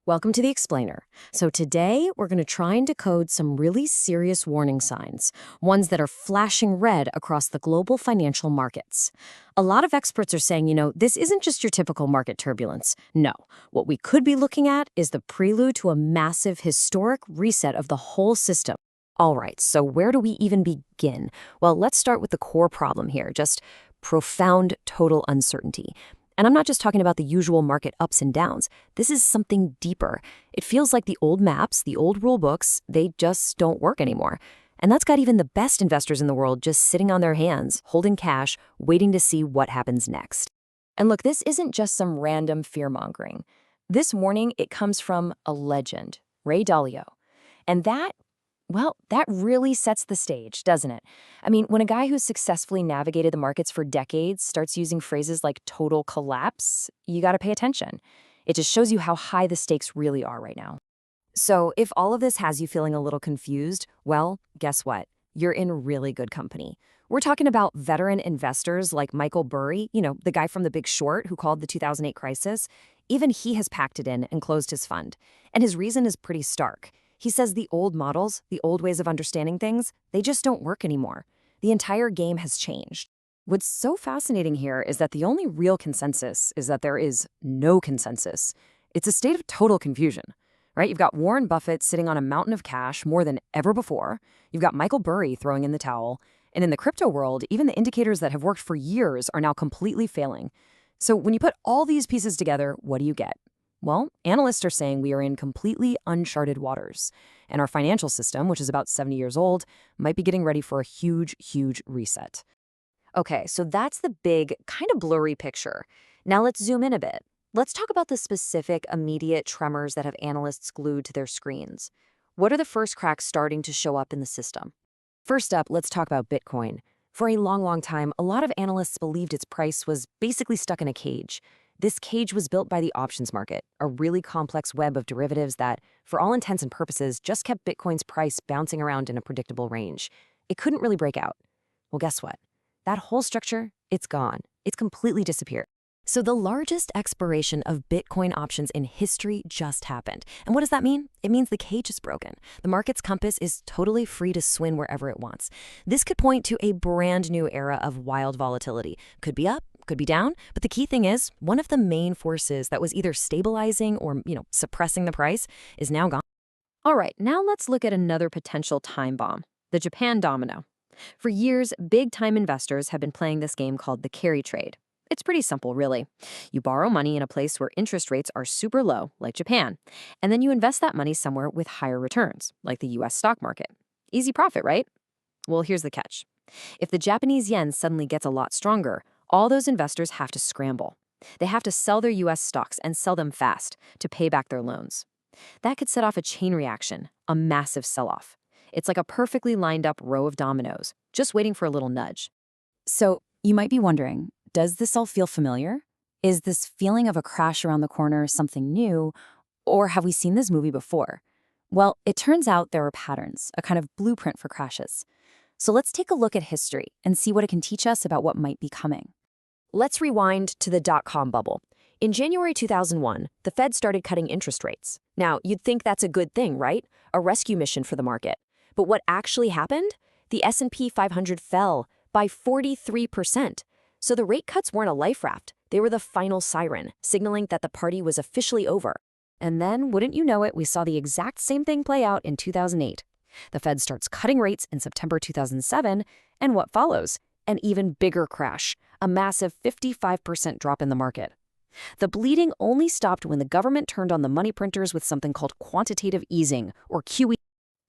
Welcome to the Explainer. So today we're going to try and decode some really serious warning signs, ones that are flashing red across the global financial markets. A lot of experts are saying, this isn't just your typical market turbulence. No, what we could be looking at is the prelude to a massive historic reset of the whole system. All right, so where do we even begin? Well, let's start with the core problem here, just profound total uncertainty. And I'm not just talking about the usual market ups and downs. This is something deeper. It feels like the old maps, the old rule books, they just don't work anymore. And that's got even the best investors in the world just sitting on their hands, holding cash, waiting to see what happens next. And look, this isn't just some random fear-mongering. This warning, it comes from a legend, Ray Dalio. And that really sets the stage, doesn't it? I mean, when a guy who's successfully navigated the markets for decades starts using phrases like total collapse, you got to pay attention. It just shows you how high the stakes really are right now. So if all of this has you feeling a little confused, well, guess what? You're in really good company. We're talking about veteran investors like Michael Burry, the guy from The Big Short who called the 2008 crisis. Even he has packed it in and closed his fund. And his reason is pretty stark. He says the old models, the old ways of understanding things, they just don't work anymore. The entire game has changed. What's so fascinating here is that the only real consensus is that there is no consensus. It's a state of total confusion, right? You've got Warren Buffett sitting on a mountain of cash more than ever before. You've got Michael Burry throwing in the towel. And in the crypto world, even the indicators that have worked for years are now completely failing. So when you put all these pieces together, what do you get? Well, analysts are saying we are in completely uncharted waters, and our financial system, which is about 70 years old, might be getting ready for a huge, huge reset. Okay, so that's the big, kind of blurry picture. Now let's zoom in a bit. Let's talk about the specific, immediate tremors that have analysts glued to their screens. What are the first cracks starting to show up in the system? First up, let's talk about Bitcoin. For a long, long time, a lot of analysts believed its price was basically stuck in a cage. This cage was built by the options market, a really complex web of derivatives that, for all intents and purposes, just kept Bitcoin's price bouncing around in a predictable range. It couldn't really break out. Well, guess what? That whole structure, it's gone. It's completely disappeared. So the largest expiration of Bitcoin options in history just happened. And what does that mean? It means the cage is broken. The market's compass is totally free to swing wherever it wants. This could point to a brand new era of wild volatility. Could be up, could be down, but the key thing is, one of the main forces that was either stabilizing or, suppressing the price is now gone. All right, now let's look at another potential time bomb, the Japan domino. For years, big-time investors have been playing this game called the carry trade. It's pretty simple, really. You borrow money in a place where interest rates are super low, like Japan, and then you invest that money somewhere with higher returns, like the US stock market. Easy profit, right? Well, here's the catch. If the Japanese yen suddenly gets a lot stronger, all those investors have to scramble. They have to sell their US stocks and sell them fast to pay back their loans. That could set off a chain reaction, a massive sell-off. It's like a perfectly lined up row of dominoes, just waiting for a little nudge. So you might be wondering, does this all feel familiar? Is this feeling of a crash around the corner something new, or have we seen this movie before? Well, it turns out there are patterns, a kind of blueprint for crashes. So let's take a look at history and see what it can teach us about what might be coming. Let's rewind to the dot-com bubble. In January 2001, the Fed started cutting interest rates. Now, you'd think that's a good thing, right? A rescue mission for the market. But what actually happened? The S&P 500 fell by 43%. So the rate cuts weren't a life raft. They were the final siren, signaling that the party was officially over. And then, wouldn't you know it, we saw the exact same thing play out in 2008. The Fed starts cutting rates in September 2007, and what follows? An even bigger crash, a massive 55% drop in the market. The bleeding only stopped when the government turned on the money printers with something called quantitative easing, or QE.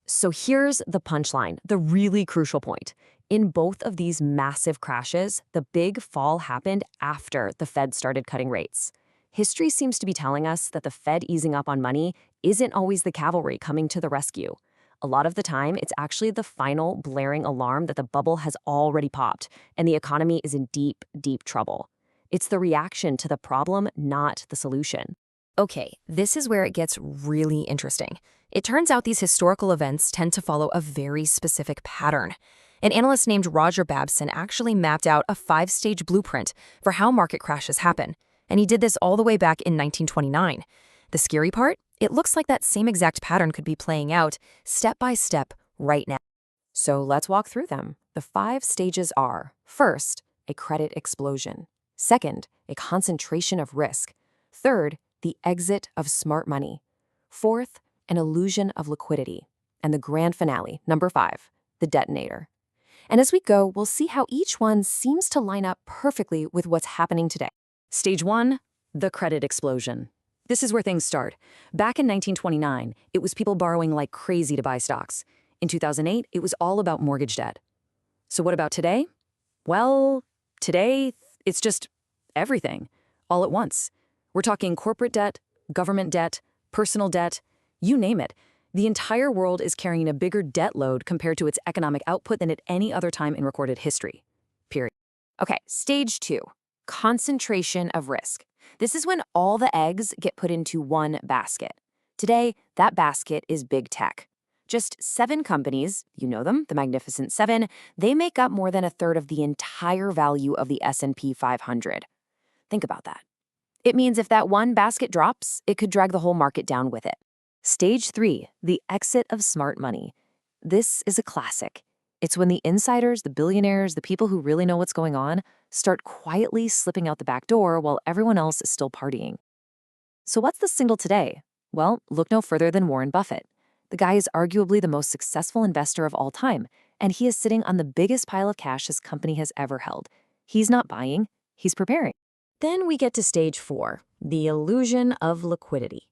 So here's the punchline, the really crucial point. In both of these massive crashes, the big fall happened after the Fed started cutting rates. History seems to be telling us that the Fed easing up on money isn't always the cavalry coming to the rescue. A lot of the time, it's actually the final blaring alarm that the bubble has already popped and the economy is in deep, deep trouble. It's the reaction to the problem, not the solution. Okay, this is where it gets really interesting. It turns out these historical events tend to follow a very specific pattern. An analyst named Roger Babson actually mapped out a 5-stage blueprint for how market crashes happen, and he did this all the way back in 1929. The scary part? It looks like that same exact pattern could be playing out step by step right now. So let's walk through them. The 5 stages are: first, a credit explosion; second, a concentration of risk; third, the exit of smart money; fourth, an illusion of liquidity; and the grand finale, number 5, the detonator. And as we go, we'll see how each one seems to line up perfectly with what's happening today. Stage 1, the credit explosion. This is where things start. Back in 1929, it was people borrowing like crazy to buy stocks. In 2008, it was all about mortgage debt. So what about today? Well, today, it's just everything, all at once. We're talking corporate debt, government debt, personal debt, you name it. The entire world is carrying a bigger debt load compared to its economic output than at any other time in recorded history. Period. Okay, stage 2, concentration of risk. This is when all the eggs get put into one basket. Today, that basket is big tech. Just 7 companies, you know them, the Magnificent Seven, they make up more than a third of the entire value of the S&P 500. Think about that. It means if that one basket drops, it could drag the whole market down with it. Stage 3, the exit of smart money. This is a classic. It's when the insiders, the billionaires, the people who really know what's going on, start quietly slipping out the back door while everyone else is still partying. So what's the signal today? Well, look no further than Warren Buffett. The guy is arguably the most successful investor of all time, and he is sitting on the biggest pile of cash his company has ever held. He's not buying, he's preparing. Then we get to stage 4, the illusion of liquidity.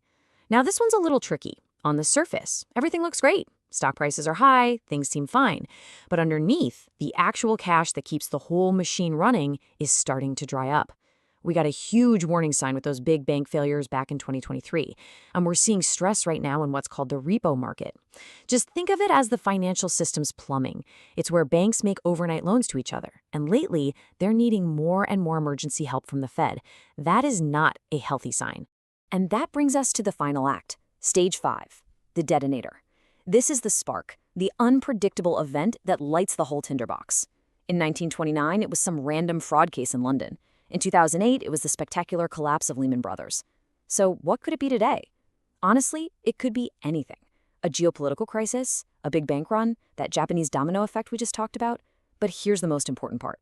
Now this one's a little tricky. On the surface, everything looks great. Stock prices are high, things seem fine. But underneath, the actual cash that keeps the whole machine running is starting to dry up. We got a huge warning sign with those big bank failures back in 2023, and we're seeing stress right now in what's called the repo market. Just think of it as the financial system's plumbing. It's where banks make overnight loans to each other, and lately, they're needing more and more emergency help from the Fed. That is not a healthy sign. And that brings us to the final act, stage 5, the detonator. This is the spark, the unpredictable event that lights the whole tinderbox. In 1929, it was some random fraud case in London. In 2008, it was the spectacular collapse of Lehman Brothers. So what could it be today? Honestly, it could be anything. A geopolitical crisis, a big bank run, that Japanese domino effect we just talked about. But here's the most important part.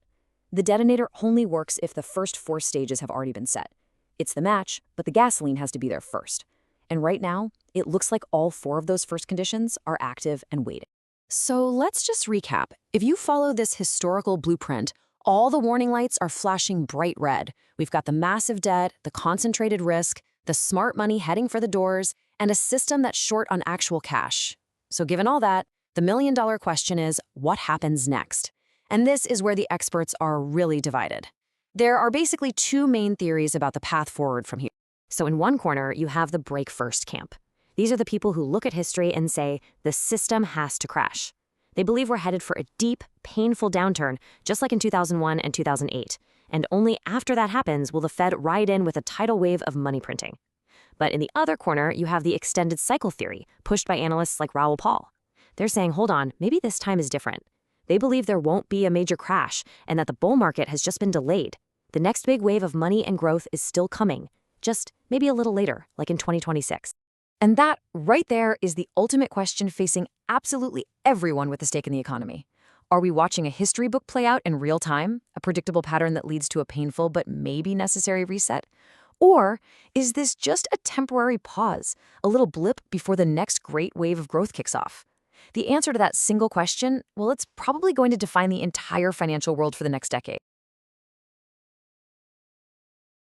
The detonator only works if the first 4 stages have already been set. It's the match, but the gasoline has to be there first. And right now, it looks like all 4 of those first conditions are active and waiting. So let's just recap. If you follow this historical blueprint, all the warning lights are flashing bright red. We've got the massive debt, the concentrated risk, the smart money heading for the doors, and a system that's short on actual cash. So given all that, the million-dollar question is, what happens next? And this is where the experts are really divided. There are basically 2 main theories about the path forward from here. So in one corner, you have the break first camp. These are the people who look at history and say, the system has to crash. They believe we're headed for a deep, painful downturn, just like in 2001 and 2008. And only after that happens will the Fed ride in with a tidal wave of money printing. But in the other corner, you have the extended cycle theory, pushed by analysts like Raoul Pal. They're saying, hold on, maybe this time is different. They believe there won't be a major crash and that the bull market has just been delayed. The next big wave of money and growth is still coming, just maybe a little later, like in 2026. And that, right there, is the ultimate question facing absolutely everyone with a stake in the economy. Are we watching a history book play out in real time, a predictable pattern that leads to a painful but maybe necessary reset? Or is this just a temporary pause, a little blip before the next great wave of growth kicks off? The answer to that single question, well, it's probably going to define the entire financial world for the next decade.